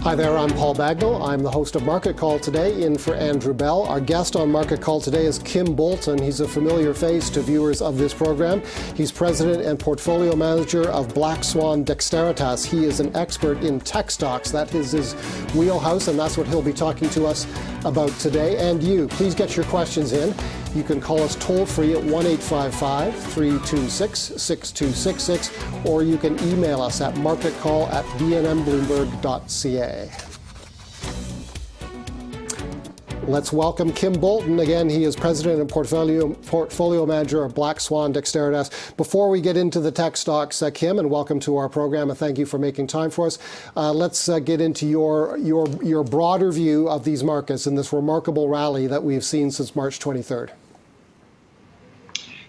Hi there, I'm Paul Bagnall. I'm the host of Market Call today, in for Andrew Bell. Our guest on Market Call today is Kim Bolton. He's a familiar face to viewers of this program. He's president and portfolio manager of Black Swan Dexteritas. He is an expert in tech stocks. That is his wheelhouse, and that's what he'll be talking to us about today. And you, please get your questions in. You can call us toll-free at 1-855-326-6266, or you can email us at marketcall@bnmbloomberg.ca. Let's welcome Kim Bolton. Again, he is president and portfolio manager of Black Swan Dexteritas. Before we get into the tech stocks, Kim, and welcome to our program, and thank you for making time for us. Let's get into your broader view of these markets and this remarkable rally that we've seen since March 23rd.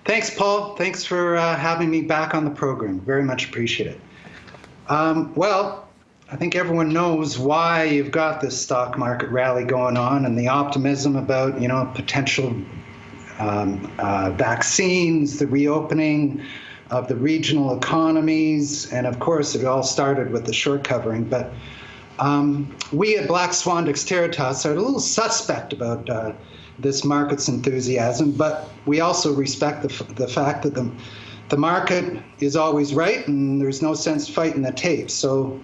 Thanks, Paul. Thanks for having me back on the program. Very much appreciate it. Well, I think everyone knows why you've got this stock market rally going on and the optimism about, potential vaccines, the reopening of the regional economies, and of course, it all started with the short covering. But we at Black Swan Dexteritas are a little suspect about this market's enthusiasm, but we also respect the fact that the market is always right, and there's no sense fighting the tape. So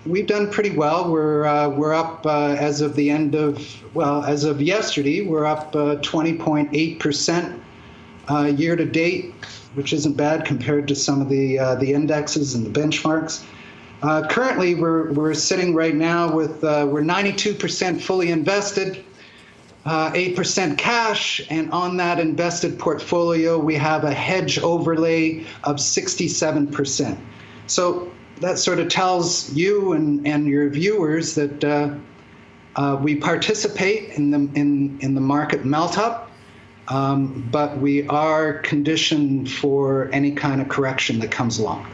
we've done pretty well. We're up as of yesterday, we're up 20.8% year to date, which isn't bad compared to some of the indexes and the benchmarks. Currently, we're sitting right now with we're 92% fully invested. 8% cash, and on that invested portfolio, we have a hedge overlay of 67%. So that sort of tells you and your viewers that we participate in the market melt up, but we are conditioned for any kind of correction that comes along.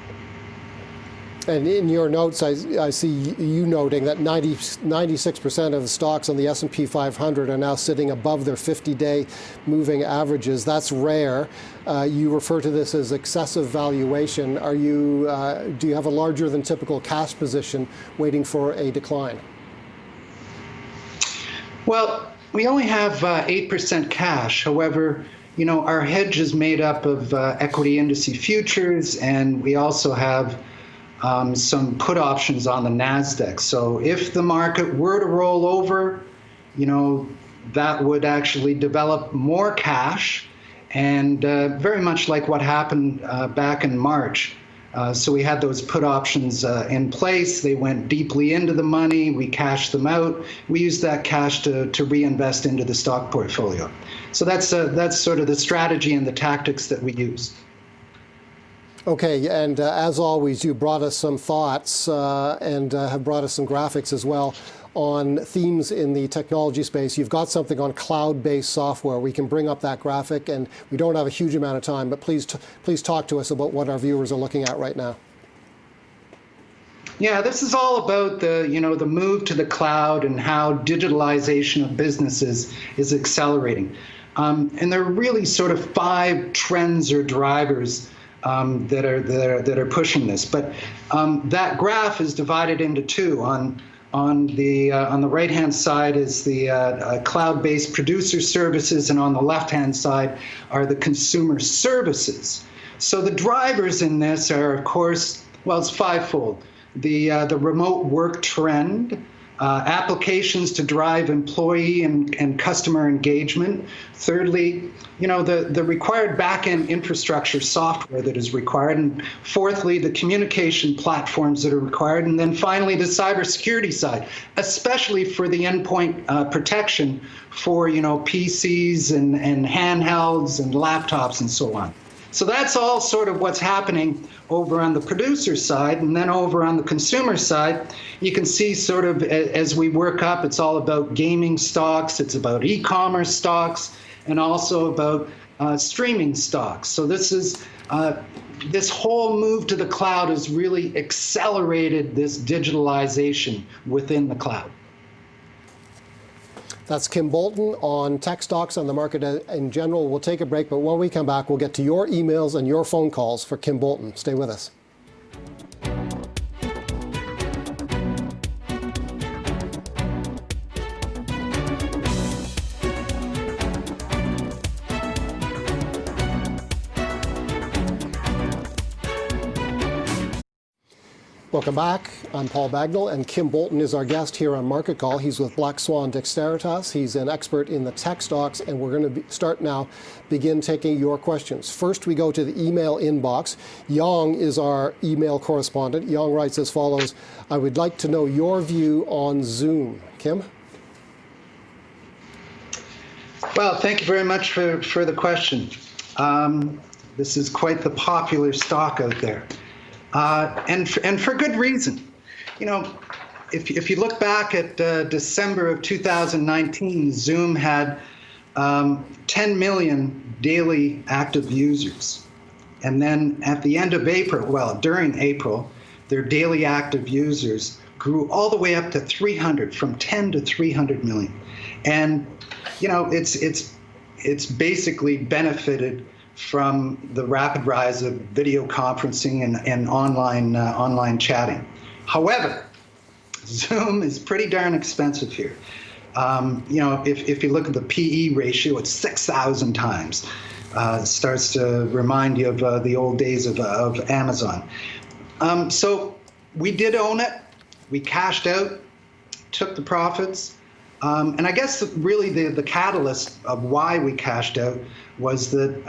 And in your notes, I see you noting that 96% of the stocks on the S&P 500 are now sitting above their 50-day moving averages. That's rare. You refer to this as excessive valuation. Do you have a larger than typical cash position waiting for a decline? Well, we only have 8% cash. However, our hedge is made up of equity indice futures, and we also have some put options on the NASDAQ. So if the market were to roll over, that would actually develop more cash, and very much like what happened back in March. So we had those put options in place. They went deeply into the money. We cashed them out. We used that cash to reinvest into the stock portfolio. So that's sort of the strategy and the tactics that we use. Okay, and as always, you brought us some thoughts and have brought us some graphics as well on themes in the technology space. You've got something on cloud-based software. We can bring up that graphic, and we don't have a huge amount of time, but please talk to us about what our viewers are looking at right now. Yeah, this is all about the move to the cloud and how digitalization of businesses is accelerating. And there are really sort of 5 trends or drivers that are pushing this, but that graph is divided into 2. On the right hand side is the cloud-based producer services, and on the left hand side are the consumer services. So the drivers in this are, of course, it's 5-fold. The remote work trend, applications to drive employee and customer engagement. Thirdly, the required back-end infrastructure software that is required. And fourthly, the communication platforms that are required. And then finally, the cybersecurity side, especially for the endpoint protection for, PCs and handhelds and laptops and so on. So that's all sort of what's happening over on the producer side. And then over on the consumer side, you can see sort of as we work up, it's all about gaming stocks, it's about e-commerce stocks, and also about streaming stocks. So this whole move to the cloud has really accelerated this digitalization within the cloud. That's Kim Bolton on tech stocks on the market in general. We'll take a break, but when we come back, we'll get to your emails and your phone calls for Kim Bolton. Stay with us. Welcome back. I'm Paul Bagnall, and Kim Bolton is our guest here on Market Call. He's with Black Swan Dexteritas. He's an expert in the tech stocks, and we're going to begin taking your questions. First, we go to the email inbox. Yang is our email correspondent. Yang writes as follows: I would like to know your view on Zoom. Kim? Well, thank you very much for the question. This is quite the popular stock out there. And for good reason. You know, if you look back at December of 2019, Zoom had 10 million daily active users. And then at the end of April, well, during April, their daily active users grew all the way up to 300, from 10 to 300 million. And, you know, it's basically benefited from the rapid rise of video conferencing and online chatting. However, Zoom is pretty darn expensive here. You know, if you look at the PE ratio, it's 6,000 times. It starts to remind you of the old days of Amazon. So we did own it. We cashed out, took the profits. And I guess really the catalyst of why we cashed out was that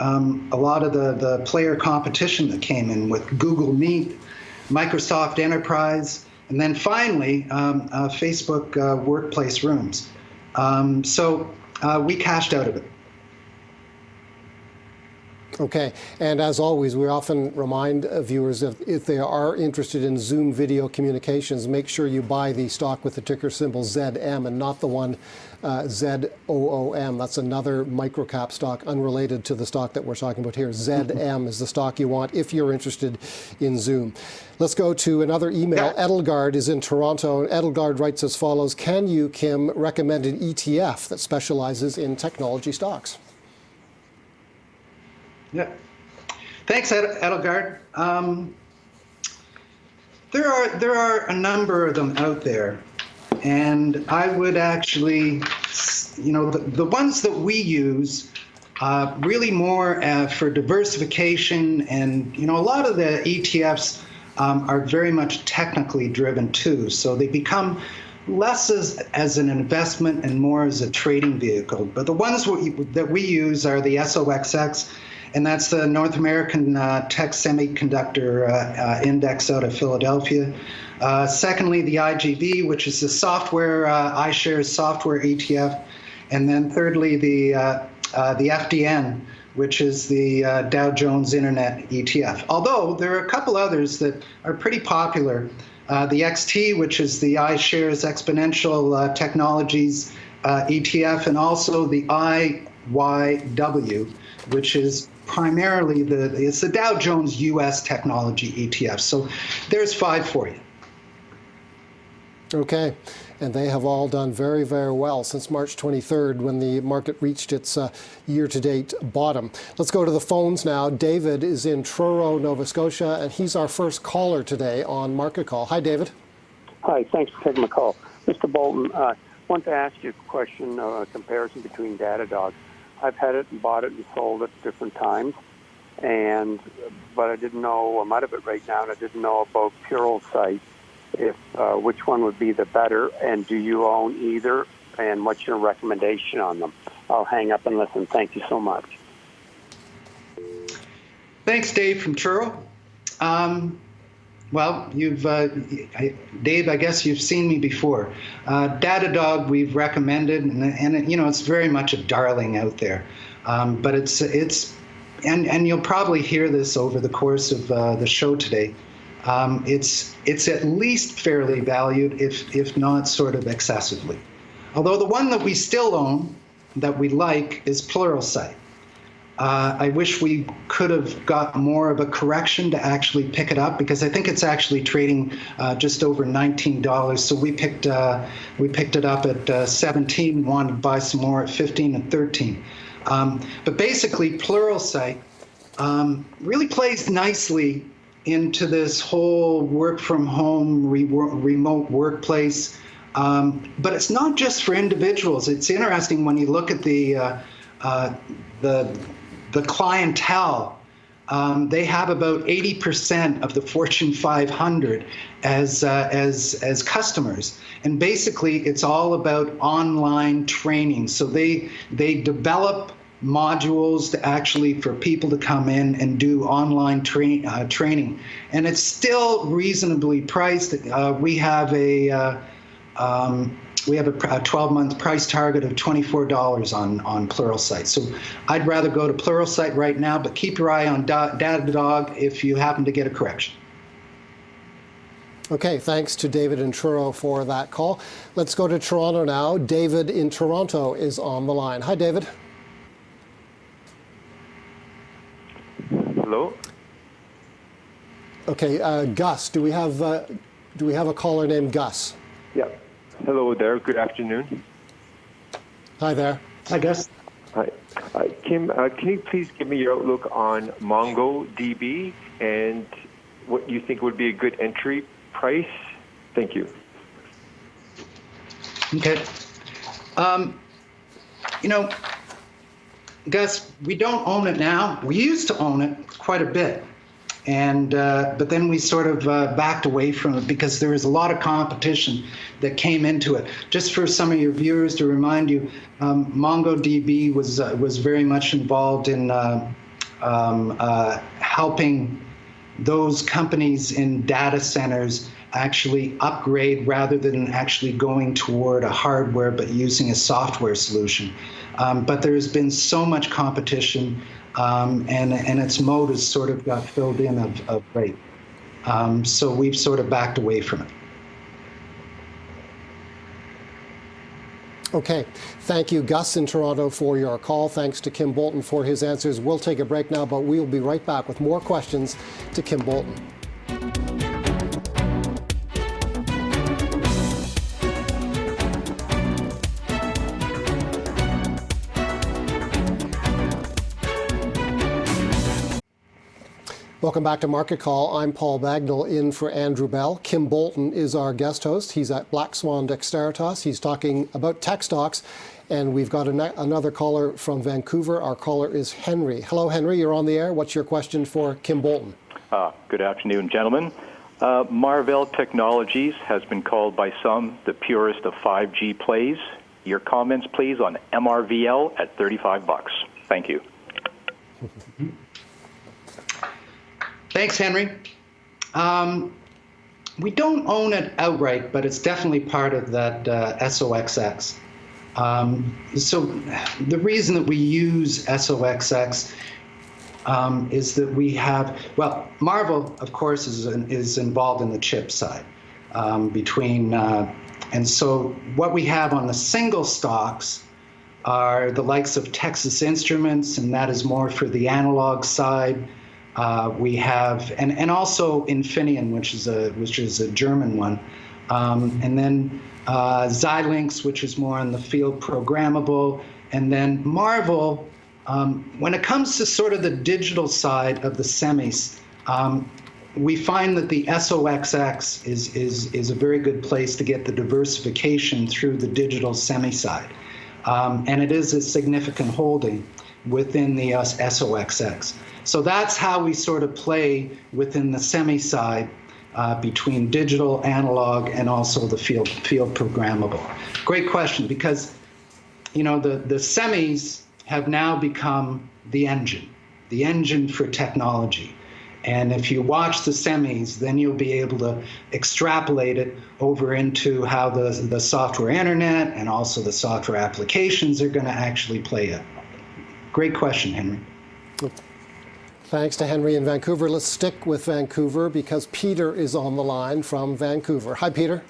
a lot of the player competition that came in with Google Meet, Microsoft Enterprise, and then finally Facebook Workplace Rooms. So we cashed out of it. Okay, and as always, we often remind viewers if they are interested in Zoom video communications, make sure you buy the stock with the ticker symbol ZM and not the one ZOOM. That's another microcap stock unrelated to the stock that we're talking about here. ZM is the stock you want if you're interested in Zoom. Let's go to another email. Yeah. Edelgard is in Toronto. Edelgard writes as follows: can you, Kim, recommend an ETF that specializes in technology stocks? Yeah. Thanks, Edelgard. There are a number of them out there, and I would actually, you know, the ones that we use really more for diversification, and you know, a lot of the ETFs are very much technically driven too, so they become less as an investment and more as a trading vehicle. But the ones that we use are the SOXX. And that's the North American Tech Semiconductor Index out of Philadelphia. Secondly, the IGV, which is the software, iShares software ETF. And then thirdly, the FDN, which is the Dow Jones Internet ETF. Although there are a couple others that are pretty popular. The XT, which is the iShares Exponential Technologies ETF, and also the IYW, which is primarily it's the Dow Jones US Technology ETF. So there's 5 for you. Okay, and they have all done very, very well since March 23rd when the market reached its year-to-date bottom. Let's go to the phones now. David is in Truro, Nova Scotia, and he's our first caller today on Market Call. Hi, David. Hi, thanks for taking my call. Mr. Bolton, I want to ask you a question, a comparison between Datadog. I've had it and bought it and sold it different times, but I didn't know, I'm out of it right now, and I didn't know about Pluralsight, if which one would be the better, and do you own either, and what's your recommendation on them? I'll hang up and listen. Thank you so much. Thanks, Dave from Truro. Well, Dave, I guess you've seen me before. Datadog we've recommended, and you know, it's very much a darling out there. But and you'll probably hear this over the course of the show today. It's at least fairly valued, if not sort of excessively. Although the one that we still own, that we like, is Pluralsight. I wish we could have got more of a correction to actually pick it up, because I think it's actually trading just over $19. So we picked it up at 17, wanted to buy some more at 15 and 13. But basically, Pluralsight really plays nicely into this whole work from home, remote workplace. But it's not just for individuals. It's interesting when you look at the clientele they have about 80% of the Fortune 500 as customers. And basically, it's all about online training. So they develop modules to actually for people to come in and do online training. And it's still reasonably priced. We have a 12-month price target of $24 on Pluralsight. So I'd rather go to Pluralsight right now, but keep your eye on Datadog if you happen to get a correction. Okay, thanks to David in Truro for that call. Let's go to Toronto now. David in Toronto is on the line. Hi, David. Hello. Okay, Gus, do we have a caller named Gus? Yeah. Hello there. Good afternoon. Hi there. Hi, Gus. Hi. Kim, can you please give me your outlook on MongoDB and what you think would be a good entry price? Thank you. Okay. You know, Gus, we don't own it now. We used to own it quite a bit. And but then we sort of backed away from it because there was a lot of competition that came into it. Just for some of your viewers to remind you, MongoDB was very much involved in helping those companies in data centers actually upgrade rather than actually going toward a hardware but using a software solution. But there's been so much competition. And its mode has sort of got filled in of late. So we've sort of backed away from it. Okay. Thank you, Gus in Toronto, for your call. Thanks to Kim Bolton for his answers. We'll take a break now, but we'll be right back with more questions to Kim Bolton. Welcome back to Market Call. I'm Paul Bagnall in for Andrew Bell. Kim Bolton is our guest host. He's at Black Swan Dexteritas. He's talking about tech stocks. And we've got another caller from Vancouver. Our caller is Henry. Hello, Henry. You're on the air. What's your question for Kim Bolton? Good afternoon, gentlemen. Marvell Technologies has been called by some the purest of 5G plays. Your comments, please, on MRVL at $35. Thank you. Thanks, Henry. We don't own it outright, but it's definitely part of that SOXX. So the reason that we use SOXX is that we have, well, Marvell, of course, is involved in the chip side and so what we have on the single stocks are the likes of Texas Instruments, and that is more for the analog side. We have, and also Infineon, which is a German one, and then Xilinx, which is more on the field programmable, and then Marvell. When it comes to sort of the digital side of the semis, we find that the SOXX is a very good place to get the diversification through the digital semi side, and it is a significant holding within the SOXX. So that's how we sort of play within the semi side between digital, analog, and also the field programmable. Great question, because you know the semis have now become the engine for technology. And if you watch the semis, then you'll be able to extrapolate it over into how the software internet and also the software applications are going to actually play out. Great question, Henry. Thanks to Henry in Vancouver. Let's stick with Vancouver because Peter is on the line from Vancouver. Hi, Peter.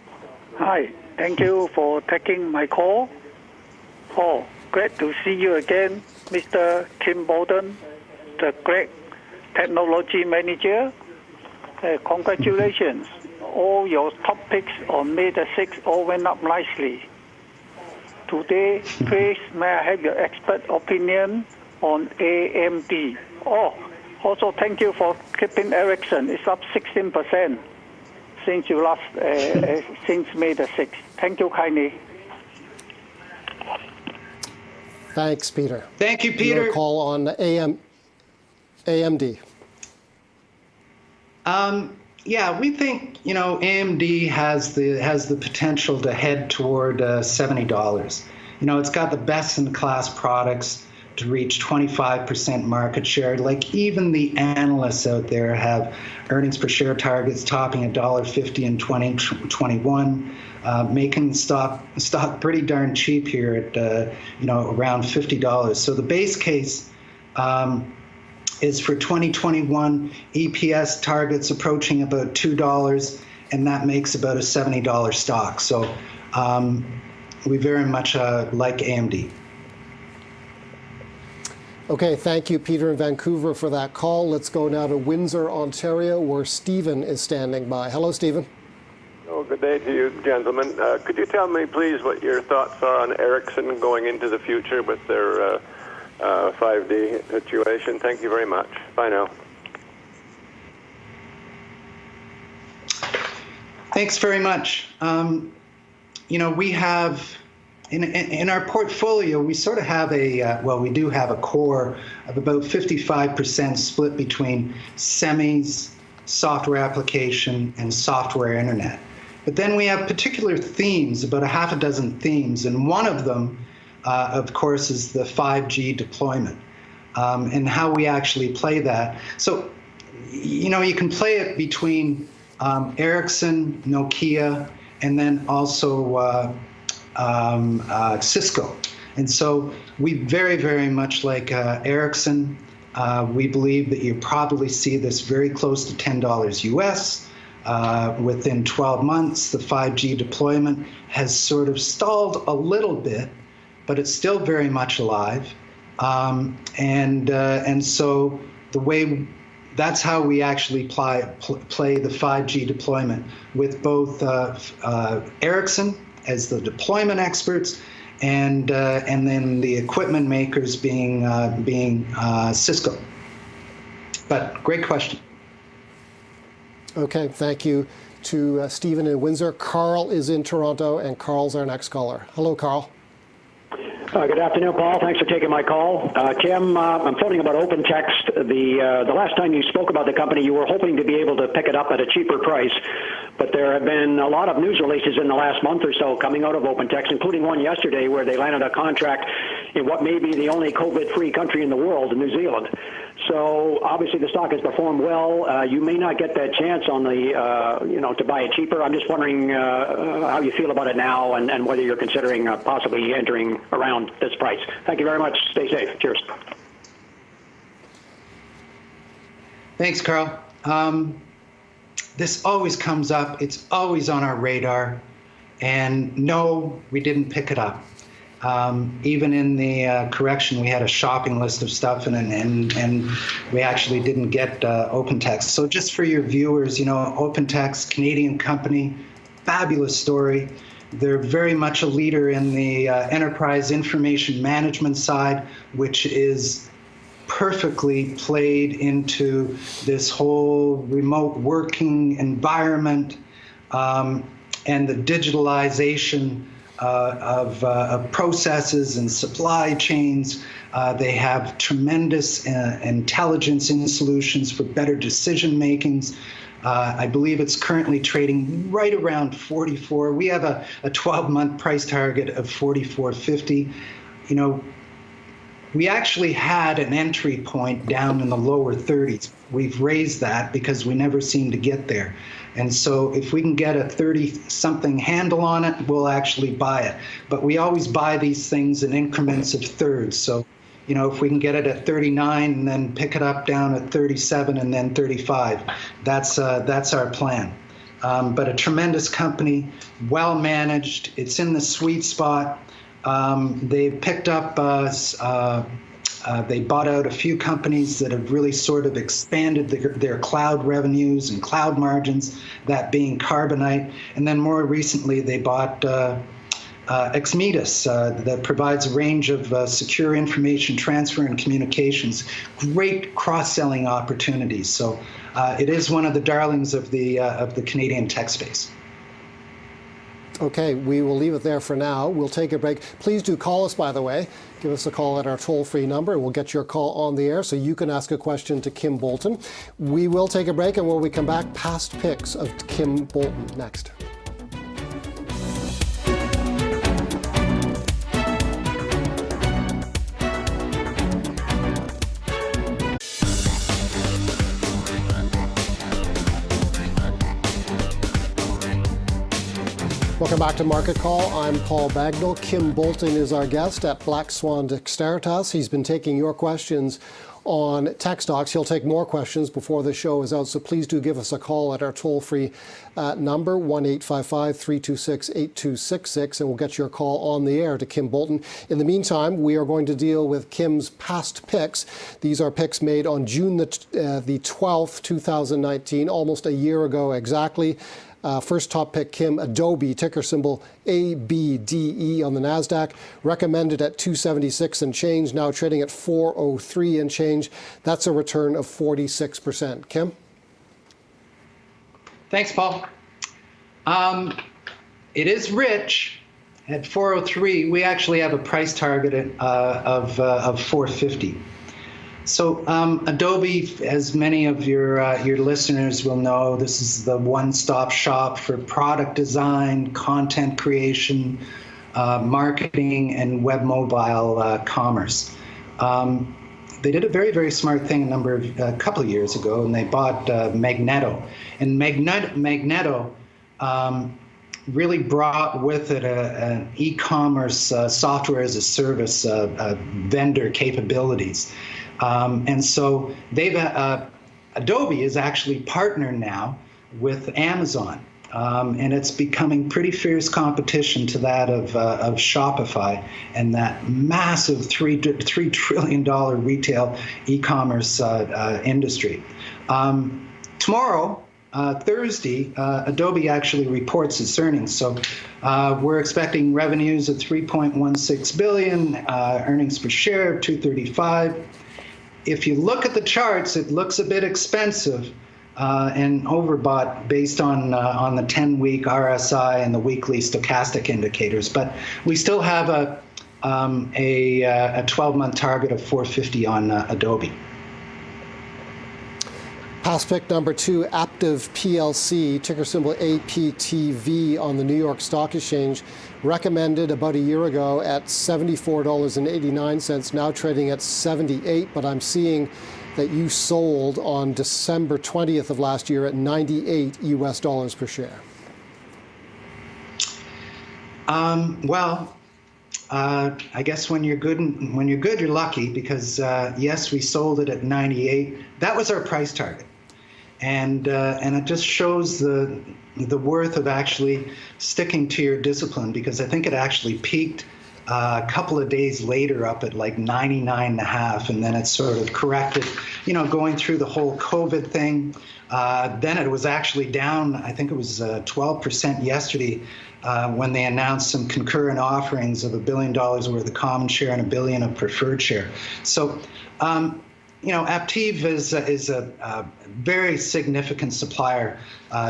Hi. Thank you for taking my call. Oh, great to see you again, Mr. Kim Bolton, the great technology manager. Congratulations. All your topics on May the 6th all went up nicely. Today, please, may I have your expert opinion on AMD? Oh, also thank you for keeping Ericsson. It's up 16% since you last, since May the 6th. Thank you kindly. Thanks, Peter. Thank you, Peter. Your call on AMD. Yeah, we think AMD has the potential to head toward $70. It's got the best-in-class products to reach 25% market share. Like even the analysts out there have earnings per share targets topping $1.50 in 2021, making stock pretty darn cheap here at around $50. So the base case is for 2021 EPS targets approaching about $2, and that makes about a $70 stock. So we very much like AMD. Okay, thank you, Peter in Vancouver, for that call. Let's go now to Windsor, Ontario, where Stephen is standing by. Hello, Stephen. Oh, good day to you, gentlemen. Could you tell me, please, what your thoughts are on Ericsson going into the future with their 5D situation? Thank you very much. Bye now. Thanks very much. We have in our portfolio, we sort of have we do have a core of about 55% split between semis, software application, and software internet. But then we have particular themes, about a half a dozen themes, and one of them, of course, is the 5G deployment and how we actually play that. So, you can play it between Ericsson, Nokia, and then also Cisco. And so we very, very much like Ericsson. We believe that you probably see this very close to $10 US. Within 12 months, the 5G deployment has sort of stalled a little bit, but it's still very much alive. And so the way that's how we actually play the 5G deployment with both Ericsson as the deployment experts, and then the equipment makers being Cisco. But great question. Okay, thank you to Stephen in Windsor. Carl is in Toronto, and Carl's our next caller. Hello, Carl. Good afternoon, Paul. Thanks for taking my call. Tim, I'm phoning about OpenText. The last time you spoke about the company, you were hoping to be able to pick it up at a cheaper price, but there have been a lot of news releases in the last month or so coming out of OpenText, including one yesterday where they landed a contract in what may be the only COVID-free country in the world, New Zealand. So obviously the stock has performed well. You may not get that chance on the, to buy it cheaper. I'm just wondering how you feel about it now and whether you're considering possibly entering around this price. Thank you very much. Stay safe. Cheers. Thanks, Carl. This always comes up. It's always on our radar. And no, we didn't pick it up. Even in the correction, we had a shopping list of stuff, and we actually didn't get OpenText. So just for your viewers, OpenText, Canadian company, fabulous story. They're very much a leader in the enterprise information management side, which is perfectly played into this whole remote working environment and the digitalization of processes and supply chains. They have tremendous intelligence in solutions for better decision makings. I believe it's currently trading right around 44. We have a 12-month price target of 44.50. We actually had an entry point down in the lower 30s. We've raised that because we never seem to get there. And so if we can get a 30-something handle on it, we'll actually buy it. But we always buy these things in increments of thirds. So, if we can get it at 39 and then pick it up down at 37 and then 35, that's our plan. But a tremendous company, well managed. It's in the sweet spot. They've picked up, they bought out a few companies that have really sort of expanded their cloud revenues and cloud margins, that being Carbonite. And then more recently, they bought Exmetis, that provides a range of secure information transfer and communications. Great cross-selling opportunities. So it is one of the darlings of the Canadian tech space. Okay, we will leave it there for now. We'll take a break. Please do call us, by the way. Give us a call at our toll-free number. We'll get your call on the air so you can ask a question to Kim Bolton. We will take a break, and when we come back, past picks of Kim Bolton next. Welcome back to Market Call. I'm Paul Bagnall. Kim Bolton is our guest at Black Swan Dexteritas. He's been taking your questions on tech stocks. He'll take more questions before the show is out, so please do give us a call at our toll-free number, 1-855-326-8266, and we'll get your call on the air to Kim Bolton. In the meantime, we are going to deal with Kim's past picks. These are picks made on June the 12th, 2019, almost a year ago exactly. First top pick, Kim, Adobe, ticker symbol ABDE on the NASDAQ, recommended at 276 and change, now trading at 403 and change. That's a return of 46%. Kim? Thanks, Paul. It is rich at 403. We actually have a price target of 450. So Adobe, as many of your listeners will know, this is the one-stop shop for product design, content creation, marketing, and web mobile commerce. They did a very, very smart thing a couple of years ago, and they bought Magneto. And Magneto really brought with it an e-commerce software as a service vendor capabilities. And so Adobe is actually partnered now with Amazon, and it's becoming pretty fierce competition to that of Shopify and that massive $3 trillion retail e-commerce industry. Tomorrow, Thursday, Adobe actually reports its earnings. So we're expecting revenues of $3.16 billion, earnings per share of $2.35. If you look at the charts, it looks a bit expensive and overbought based on the 10-week RSI and the weekly stochastic indicators. But we still have a 12-month target of 450 on Adobe. Past pick number 2, Aptiv PLC, ticker symbol APTV on the New York Stock Exchange, recommended about a year ago at $74.89, now trading at $78, but I'm seeing that you sold on December 20th of last year at $98 US per share. I guess when you're good, you're lucky, because yes, we sold it at 98. That was our price target. And it just shows the worth of actually sticking to your discipline, because I think it actually peaked a couple of days later up at like 99.5, and then it sort of corrected, going through the whole COVID thing. Then it was actually down, I think it was 12% yesterday when they announced some concurrent offerings of $1 billion worth of common share and $1 billion of preferred share. So, Aptiv is a very significant supplier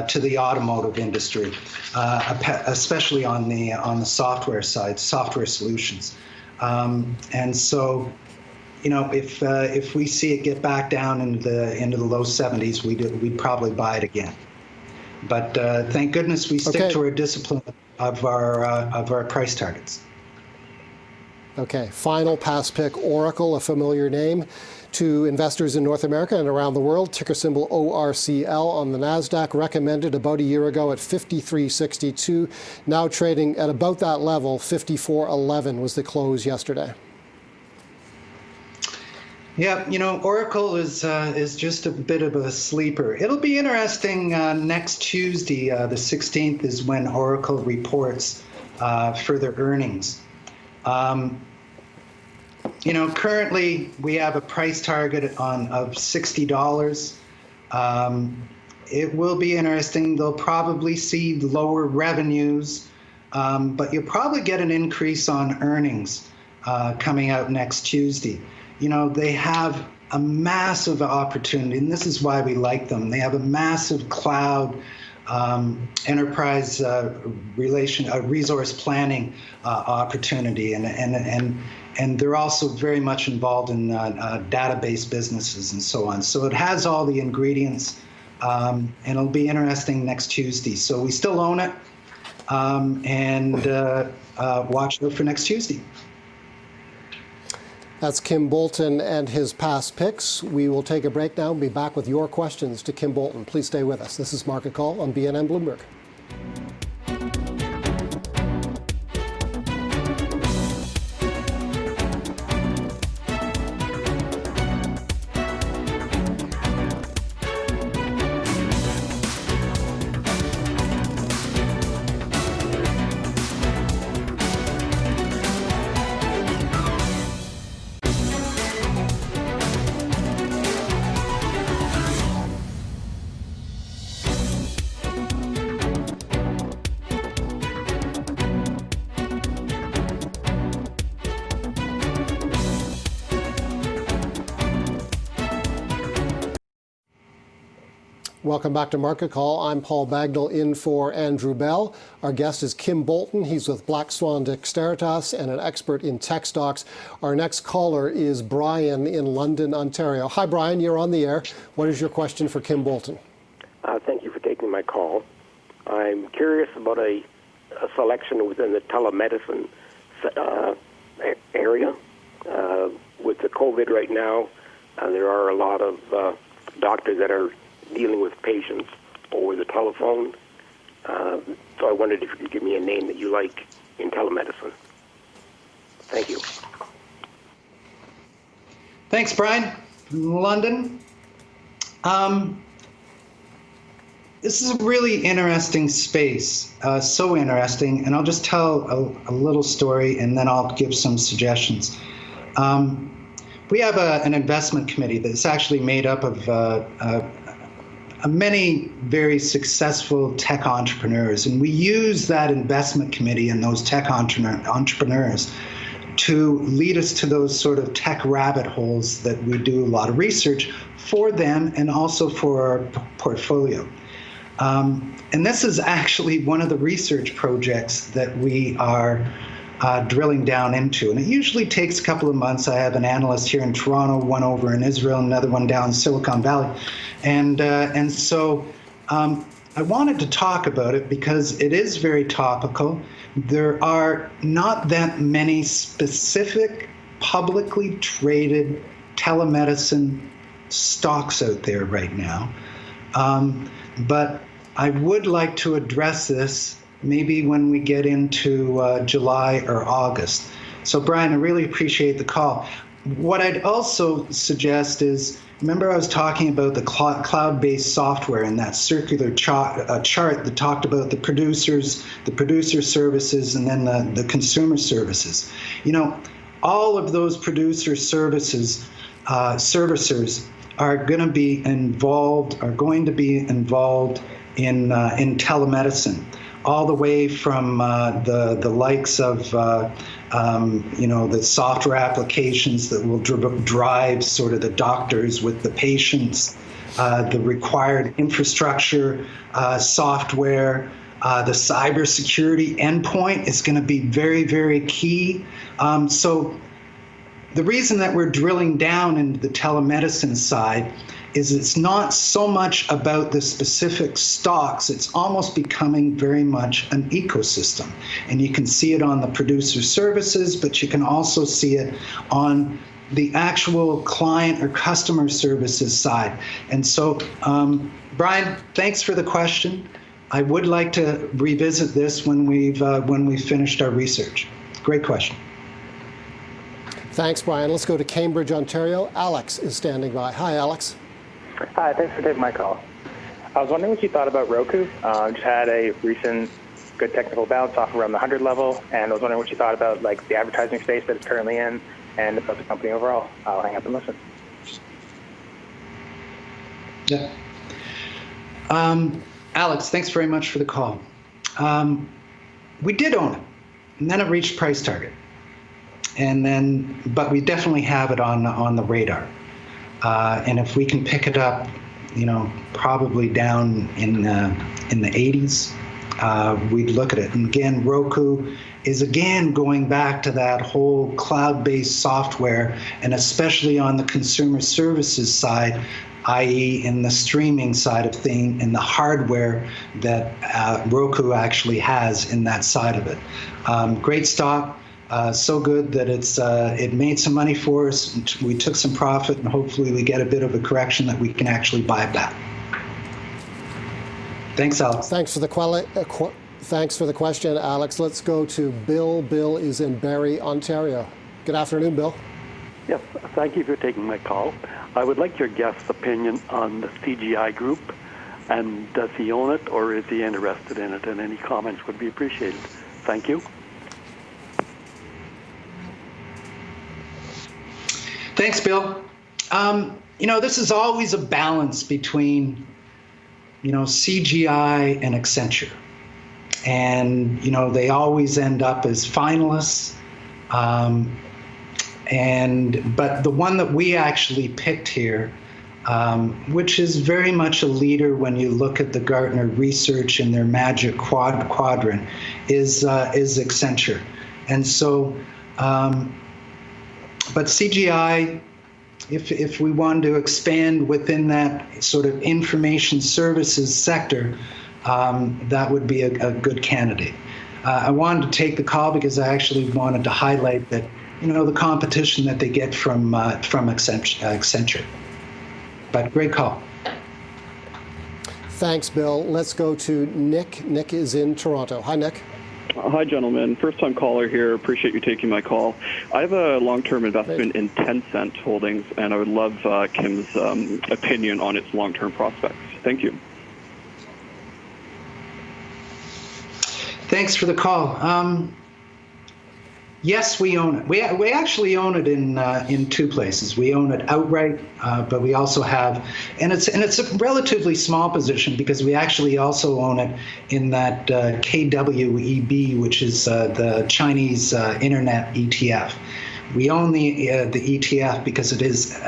to the automotive industry, especially on the software side, software solutions. And so, if we see it get back down into the low 70s, we'd probably buy it again. But thank goodness we stick to our discipline of our price targets. Okay, final past pick, Oracle, a familiar name to investors in North America and around the world, ticker symbol ORCL on the NASDAQ, recommended about a year ago at $53.62, now trading at about that level, $54.11 was the close yesterday. Yeah, Oracle is just a bit of a sleeper. It'll be interesting next Tuesday, the 16th, is when Oracle reports for their earnings. Currently we have a price target of $60. It will be interesting. They'll probably see lower revenues, but you'll probably get an increase on earnings coming out next Tuesday. They have a massive opportunity, and this is why we like them. They have a massive cloud enterprise resource planning opportunity, and they're also very much involved in database businesses and so on. So it has all the ingredients, and it'll be interesting next Tuesday. So we still own it, and watch out for next Tuesday. That's Kim Bolton and his past picks. We will take a break now and be back with your questions to Kim Bolton. Please stay with us. This is Market Call on BNN Bloomberg. Welcome back to Market Call. I'm Paul Bagnall in for Andrew Bell. Our guest is Kim Bolton. He's with Black Swan Dexteritas and an expert in tech stocks. Our next caller is Brian in London, Ontario. Hi, Brian. You're on the air. What is your question for Kim Bolton? Thank you for taking my call. I'm curious about a selection within the telemedicine area. With the COVID right now, there are a lot of doctors that are dealing with patients over the telephone. So I wondered if you could give me a name that you like in telemedicine. Thank you. Thanks, Brian, from London. This is a really interesting space, so interesting, and I'll just tell a little story and then I'll give some suggestions. We have an investment committee that's actually made up of many very successful tech entrepreneurs, and we use that investment committee and those tech entrepreneurs to lead us to those sort of tech rabbit holes that we do a lot of research for them and also for our portfolio. And this is actually one of the research projects that we are drilling down into. And it usually takes a couple of months. I have an analyst here in Toronto, one over in Israel, another one down in Silicon Valley. And so I wanted to talk about it because it is very topical. There are not that many specific publicly traded telemedicine stocks out there right now. But I would like to address this maybe when we get into July or August. So Brian, I really appreciate the call. What I'd also suggest is, remember I was talking about the cloud-based software and that circular chart that talked about the producer services and then the consumer services. You know, all of those producer services, servicers are going to be involved in telemedicine, all the way from the likes of the software applications that will drive sort of the doctors with the patients, the required infrastructure, software, the cybersecurity endpoint is going to be very, very key. So the reason that we're drilling down into the telemedicine side is it's not so much about the specific stocks, it's almost becoming very much an ecosystem. And you can see it on the producer services, but you can also see it on the actual client or customer services side. And so, Brian, thanks for the question. I would like to revisit this when we've finished our research. Great question. Thanks, Brian. Let's go to Cambridge, Ontario. Alex is standing by. Hi, Alex. Hi, thanks for taking my call. I was wondering what you thought about Roku. Just had a recent good technical bounce off around the 100 level, and I was wondering what you thought about like the advertising space that it's currently in and about the company overall. I'll hang up and listen. Yeah. Alex, thanks very much for the call. We did own it, and then it reached price target, but we definitely have it on the radar. And if we can pick it up probably down in the 80s, we'd look at it. And again, Roku is again going back to that whole cloud-based software, and especially on the consumer services side, i.e. in the streaming side of things, and the hardware that Roku actually has in that side of it. Great stock, so good that it made some money for us. We took some profit, and hopefully we get a bit of a correction that we can actually buy back. Thanks, Alex. Thanks for the question, Alex. Let's go to Bill. Bill is in Barrie, Ontario. Good afternoon, Bill. Yes, thank you for taking my call. I would like your guest's opinion on the CGI Group, and does he own it or is he interested in it? And any comments would be appreciated. Thank you. Thanks, Bill. This is always a balance between, CGI and Accenture. And, they always end up as finalists. But the one that we actually picked here, which is very much a leader when you look at the Gartner research in their Magic Quadrant, is Accenture. And so, but CGI, if we wanted to expand within that sort of information services sector, that would be a good candidate. I wanted to take the call because I actually wanted to highlight that, the competition that they get from Accenture. But great call. Thanks, Bill. Let's go to Nick. Nick is in Toronto. Hi, Nick. Hi, gentlemen. First-time caller here. Appreciate you taking my call. I have a long-term investment in Tencent Holdings, and I would love Kim's opinion on its long-term prospects. Thank you. Thanks for the call. Yes, we own it. We actually own it in two places. We own it outright, but we also have, and it's a relatively small position because we actually also own it in that KWEB, which is the Chinese internet ETF. We own the ETF because it is,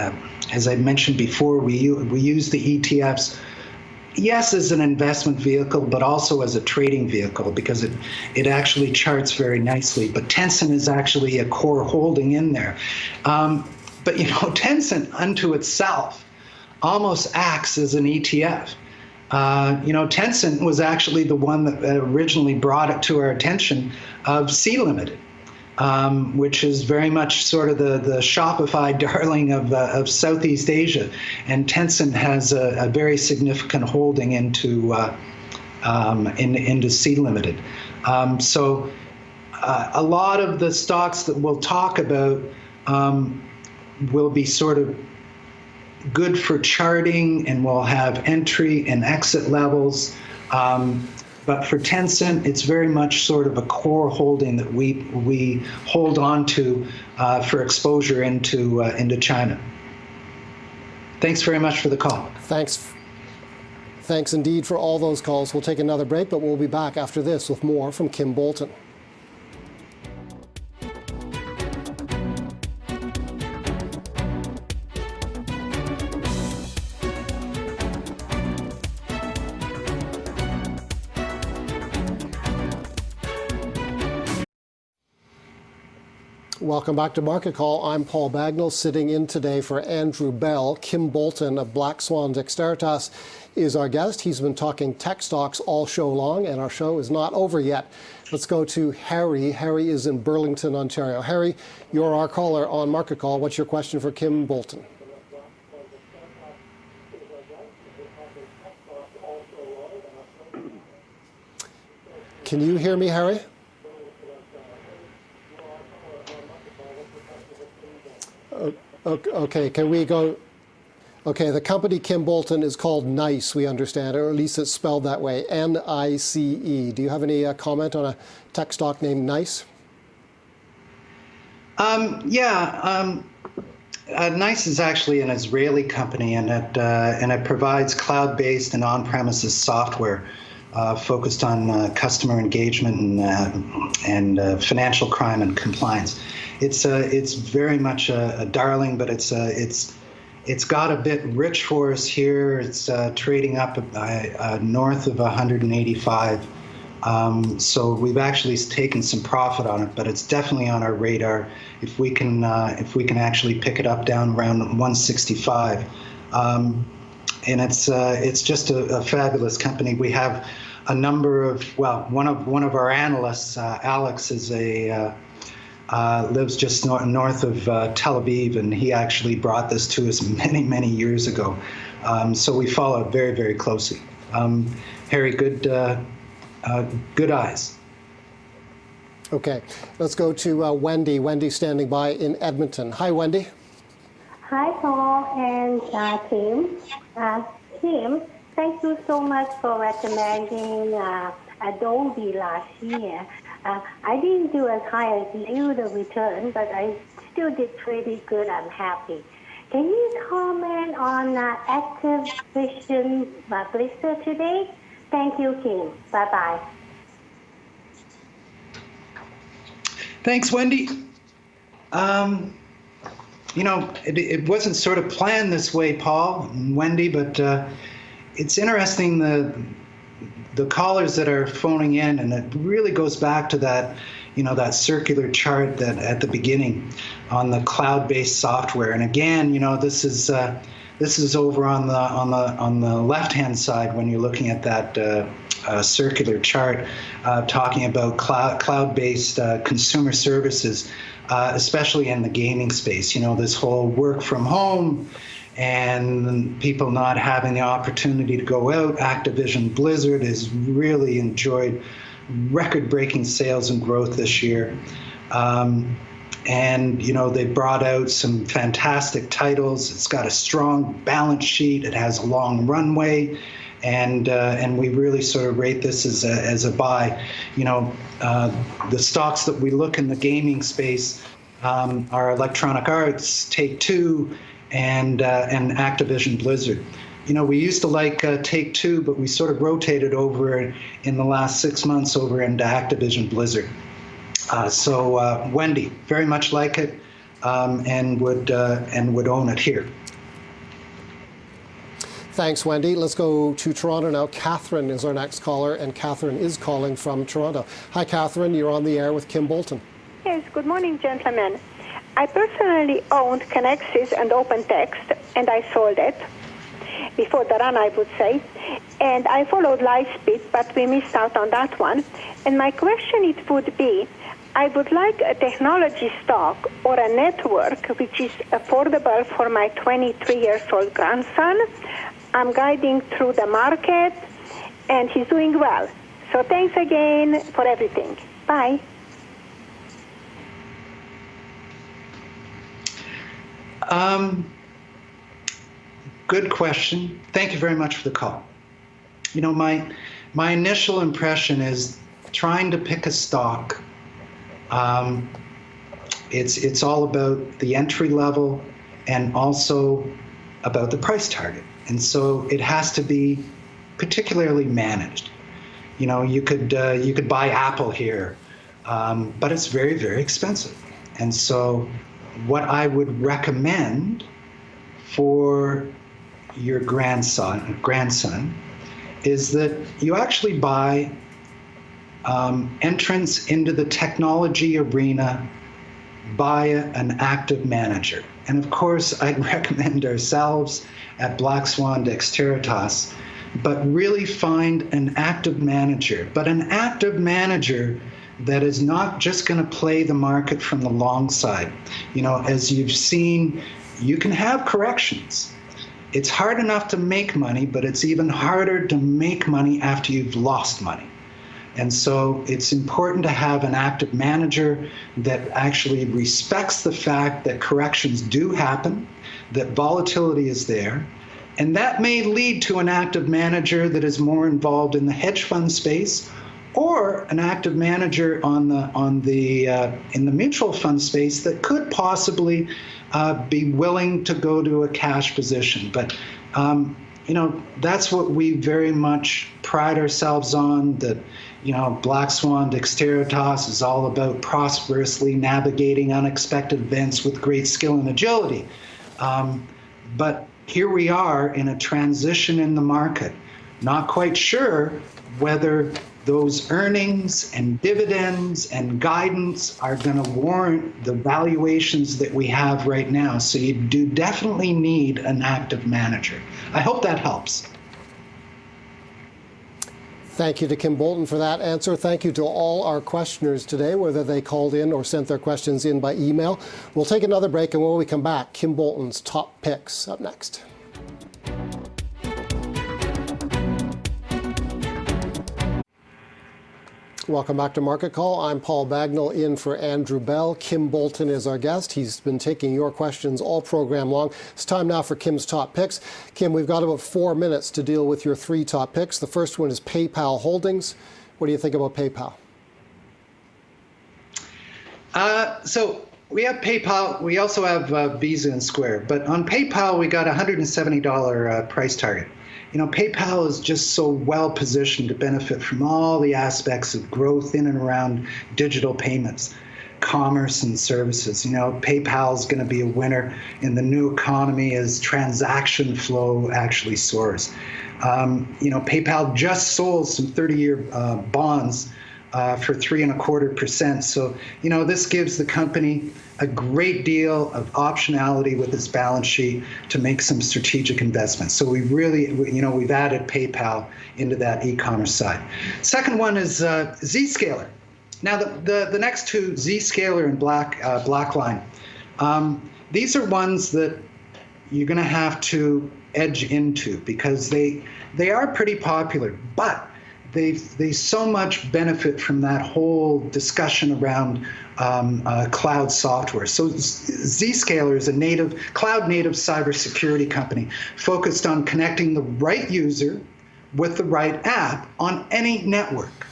as I mentioned before, we use the ETFs. Yes, as an investment vehicle, but also as a trading vehicle because it actually charts very nicely. But Tencent is actually a core holding in there. But Tencent unto itself almost acts as an ETF. Tencent was actually the one that originally brought it to our attention of Sea Limited, which is very much sort of the Shopify darling of Southeast Asia, and Tencent has a very significant holding into Sea Limited. So a lot of the stocks that we'll talk about will be sort of good for charting, and will have entry and exit levels. But for Tencent, it's very much sort of a core holding that we hold on to for exposure into China. Thanks very much for the call. Thanks indeed for all those calls. We'll take another break, but we'll be back after this with more from Kim Bolton. Welcome back to Market Call. I'm Paul Bagnall, sitting in today for Andrew Bell. Kim Bolton of Black Swan Dexteritas is our guest. He's been talking tech stocks all show long, and our show is not over yet. Let's go to Harry. Harry is in Burlington, Ontario. Harry, you're our caller on Market Call. What's your question for Kim Bolton? Can you hear me, Harry? Okay, can we go? Okay, the company Kim Bolton is called NICE, we understand, or at least it's spelled that way, N-I-C-E. Do you have any comment on a tech stock named NICE? NICE is actually an Israeli company, and it provides cloud-based and on-premises software focused on customer engagement and financial crime and compliance. It's very much a darling, but it's it's got a bit rich for us here. It's trading up north of 185. So we've actually taken some profit on it, but it's definitely on our radar if we can actually pick it up down around 165. And it's just a fabulous company. We have a number of, well, one of our analysts, Alex, is lives just north of Tel Aviv, and he actually brought this to us many years ago. So we follow it very, very closely. Harry, good eyes. Okay, let's go to Wendy. Wendy standing by in Edmonton. Hi, Wendy. Hi, Paul and Tim. Tim, thank you so much for recommending Adobe last year. I didn't do as high as you, the return, but I still did pretty good. I'm happy. Can you comment on Active Vision Blister today? Thank you, Kim. Bye-bye. Thanks, Wendy. It wasn't sort of planned this way, Paul and Wendy, but it's interesting the callers that are phoning in, and it really goes back to that, that circular chart that at the beginning on the cloud-based software. And again, this is over on the left-hand side when you're looking at that circular chart, talking about cloud-based consumer services, especially in the gaming space. This whole work from home and people not having the opportunity to go out. Activision Blizzard has really enjoyed record-breaking sales and growth this year. And they brought out some fantastic titles. It's got a strong balance sheet. It has a long runway. And we really sort of rate this as a buy. The stocks that we look in the gaming space are Electronic Arts, Take-Two, and Activision Blizzard. We used to like Take-Two, but we sort of rotated over in the last 6 months over into Activision Blizzard. So Wendy, very much like it, and would own it here. Thanks, Wendy. Let's go to Toronto now. Catherine is our next caller, and Catherine is calling from Toronto. Hi, Catherine. You're on the air with Kim Bolton. Yes, good morning, gentlemen. I personally owned Connexis and OpenText, and I sold it before the run, I would say. And I followed Lightspeed, but we missed out on that one. And my question it would be, I would like a technology stock or a network which is affordable for my 23-year-old grandson. I'm guiding through the market, and he's doing well. So thanks again for everything. Bye. Good question. Thank you very much for the call. My initial impression is trying to pick a stock. It's all about the entry level and also about the price target. And so it has to be particularly managed. You could buy Apple here, but it's very, very expensive. And so what I would recommend for your grandson is that you actually buy entrance into the technology arena by an active manager. And of course, I'd recommend ourselves at Black Swan Dexteritas, but really find an active manager, but an active manager that is not just going to play the market from the long side. As you've seen, you can have corrections. It's hard enough to make money, but it's even harder to make money after you've lost money. And so it's important to have an active manager that actually respects the fact that corrections do happen, that volatility is there, and that may lead to an active manager that is more involved in the hedge fund space, or an active manager in the mutual fund space that could possibly be willing to go to a cash position. But that's what we very much pride ourselves on. That Black Swan Dexteritas is all about prosperously navigating unexpected events with great skill and agility. But here we are in a transition in the market. Not quite sure whether those earnings and dividends and guidance are going to warrant the valuations that we have right now. So you do definitely need an active manager. I hope that helps. Thank you to Kim Bolton for that answer. Thank you to all our questioners today, whether they called in or sent their questions in by email. We'll take another break, and when we come back, Kim Bolton's top picks up next. Welcome back to Market Call. I'm Paul Bagnall in for Andrew Bell. Kim Bolton is our guest. He's been taking your questions all program long. It's time now for Kim's top picks. Kim, we've got about 4 minutes to deal with your 3 top picks. The first one is PayPal Holdings. What do you think about PayPal? So we have PayPal. We also have Visa and Square. But on PayPal, we got a $170 price target. You know, PayPal is just so well positioned to benefit from all the aspects of growth in and around digital payments, commerce and services. You know, PayPal is going to be a winner in the new economy as transaction flow actually soars. You know, PayPal just sold some 30-year bonds for 3.25%. So, you know, this gives the company a great deal of optionality with its balance sheet to make some strategic investments. So we really, you know, we've added PayPal into that e-commerce side. Second one is Zscaler. Now, the next two, Zscaler and Blackline, these are ones that you're going to have to edge into because they are pretty popular, but they so much benefit from that whole discussion around cloud software. So Zscaler is a cloud-native cybersecurity company focused on connecting the right user with the right app on any network.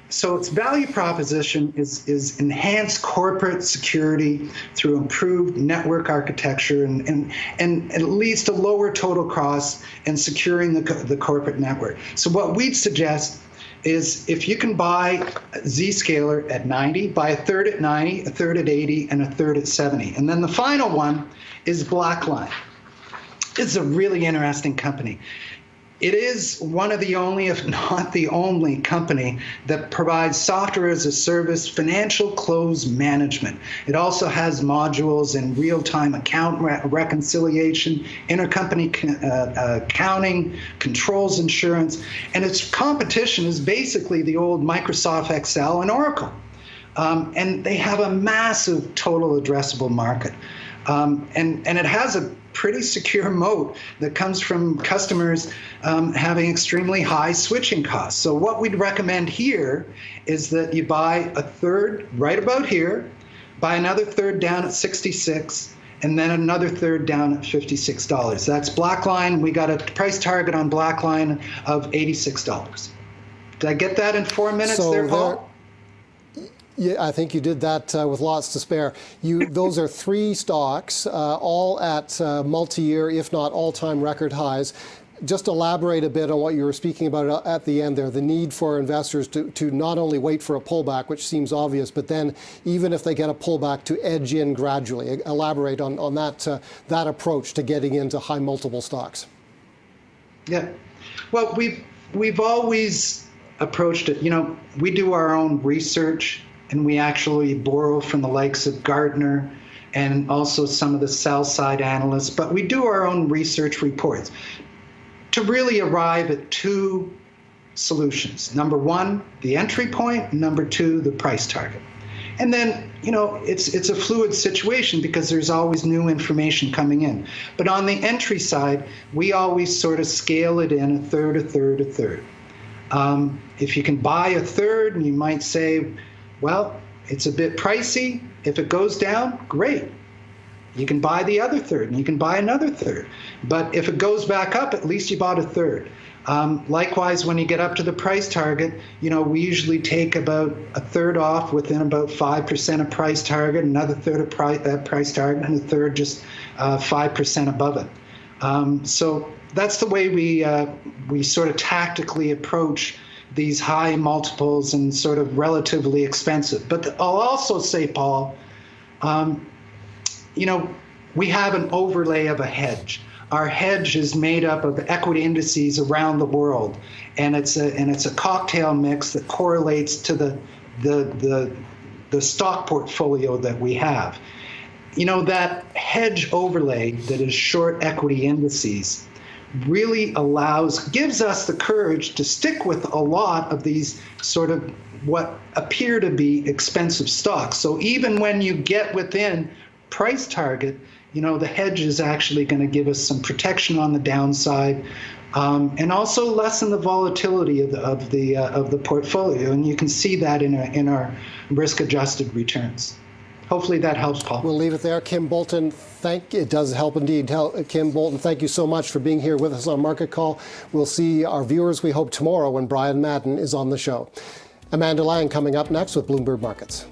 So its value proposition is enhanced corporate security through improved network architecture and at least a lower total cost in securing the corporate network. So what we'd suggest is if you can buy Zscaler at 90, buy a third at 90, a third at 80, and a third at 70. And then the final one is Blackline. It's a really interesting company. It is one of the only, if not the only, company that provides software as a service financial close management. It also has modules in real-time account reconciliation, intercompany accounting, controls insurance, and its competition is basically the old Microsoft Excel and Oracle. And they have a massive total addressable market. And it has a pretty secure moat that comes from customers having extremely high switching costs. So what we'd recommend here is that you buy a third right about here, buy another third down at 66, and then another third down at $56. That's Blackline. We got a price target on Blackline of $86. Did I get that in 4 minutes there, Paul? Yeah, I think you did that with lots to spare. Those are 3 stocks, all at multi-year, if not all-time record highs. Just elaborate a bit on what you were speaking about at the end there, the need for investors to not only wait for a pullback, which seems obvious, but then even if they get a pullback, to edge in gradually. Elaborate on that approach to getting into high multiple stocks. Yeah, well, we've always approached it. You know, we do our own research, and we actually borrow from the likes of Gartner and also some of the sell-side analysts, but we do our own research reports to really arrive at 2 solutions. Number 1, the entry point. Number 2, the price target. And then, you know, it's a fluid situation because there's always new information coming in. But on the entry side, we always sort of scale it in a third, a third, a third. If you can buy a third, and you might say, well, it's a bit pricey. If it goes down, great. You can buy the other third, and you can buy another third. But if it goes back up, at least you bought a third. Likewise, when you get up to the price target, you know, we usually take about a third off within about 5% of price target, another third of price target, and a third just 5% above it. So that's the way we sort of tactically approach these high multiples and sort of relatively expensive. But I'll also say, Paul, you know, we have an overlay of a hedge. Our hedge is made up of equity indices around the world, and it's a cocktail mix that correlates to the stock portfolio that we have. You know, that hedge overlay that is short equity indices really gives us the courage to stick with a lot of these sort of what appear to be expensive stocks. So even when you get within price target, you know, the hedge is actually going to give us some protection on the downside, and also lessen the volatility of the portfolio. And you can see that in our risk-adjusted returns. Hopefully that helps, Paul. We'll leave it there. Kim Bolton, it does help indeed. Kim Bolton, thank you so much for being here with us on Market Call. We'll see our viewers, we hope, tomorrow when Brian Madden is on the show. Amanda Lang coming up next with Bloomberg Markets.